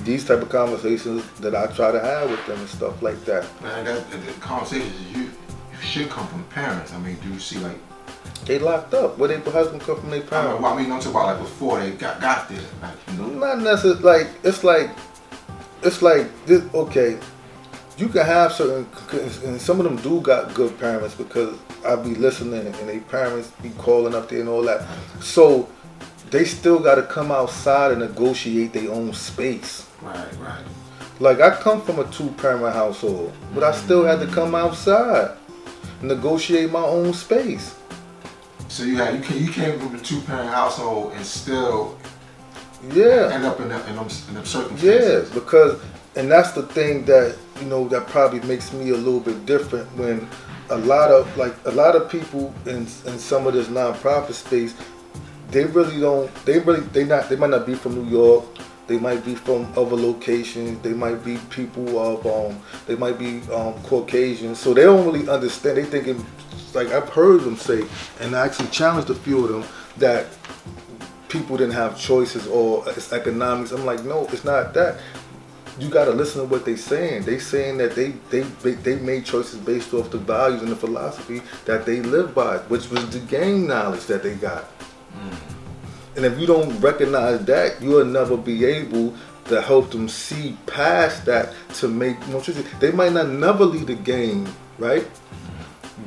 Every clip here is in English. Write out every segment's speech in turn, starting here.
these type of conversations that I try to have with them and stuff like that. Man, the conversations you should come from parents. I mean, do you see like they locked up? Where their husband come from their parents? I mean, I'm talking about like before they got there. Like, you know? Not necessarily. It's like this. Okay, you can have certain, and some of them do got good parents because I be listening and they parents be calling up there and all that. So they still got to come outside and negotiate their own space. Right. Like I come from a 2-parent household, but I still had to come outside and negotiate my own space. So you came from a 2-parent household and still end up in them circumstances. Yeah, because and that's the thing that that probably makes me a little bit different when a lot of people in some of this nonprofit space, they might not be from New York. They might be from other locations. They might be people of they might be Caucasian. So they don't really understand. They thinking, like I've heard them say, and I actually challenged a few of them that people didn't have choices or it's economics. I'm like, no, it's not that. You got to listen to what they're saying. They saying that they made choices based off the values and the philosophy that they live by, which was the game knowledge that they got. And if you don't recognize that, you'll never be able to help them see past that to make more choices. They might not never lead the game, right?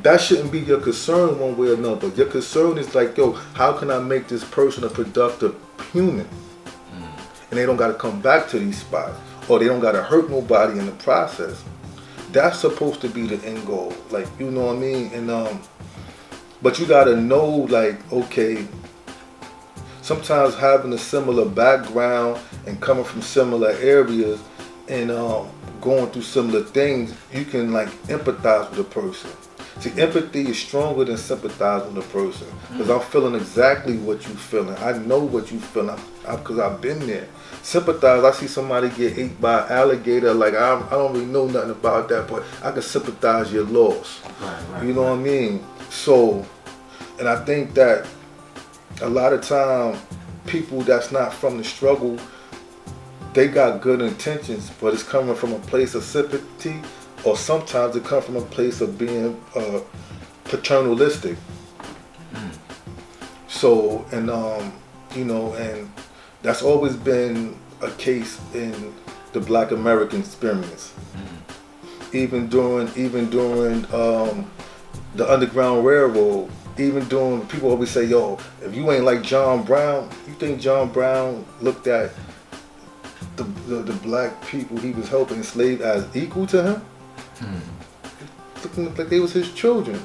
That shouldn't be your concern one way or another. Your concern is like, yo, how can I make this person a productive human? And they don't got to come back to these spots. Or they don't got to hurt nobody in the process. That's supposed to be the end goal. Like, you know what I mean? And but you got to know, like, okay, sometimes having a similar background and coming from similar areas and going through similar things, you can like empathize with a person. See, empathy is stronger than sympathizing with a person because I'm feeling exactly what you're feeling. I know what you're feeling because I've been there. Sympathize, I see somebody get ate by an alligator, like I don't really know nothing about that, but I can sympathize your loss. Right, you know what I mean? So, and I think that a lot of time, people that's not from the struggle, they got good intentions, but it's coming from a place of sympathy, or sometimes it comes from a place of being paternalistic. So, and and that's always been a case in the Black American experience. Even during the Underground Railroad, even doing, people always say, yo, if you ain't like John Brown, you think John Brown looked at the black people he was helping enslaved as equal to him? Looking like they was his children.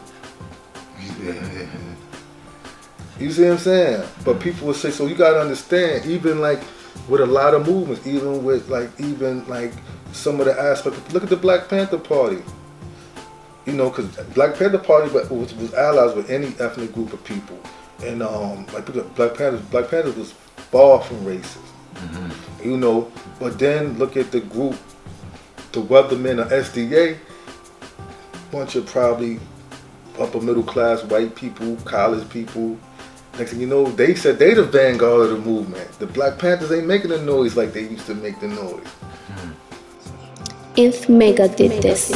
You see what I'm saying? But people would say, so you gotta understand, even like with a lot of movements, even like some of the aspects, look at the Black Panther Party. You know, because Black Panther Party was allies with any ethnic group of people, and like Black Panthers was far from racist. You know, but then look at the group, the Weathermen of SDA, bunch of probably upper middle class white people, college people. Next thing you know, they said they the vanguard of the movement. The Black Panthers ain't making the noise like they used to make the noise. If Mecca did this.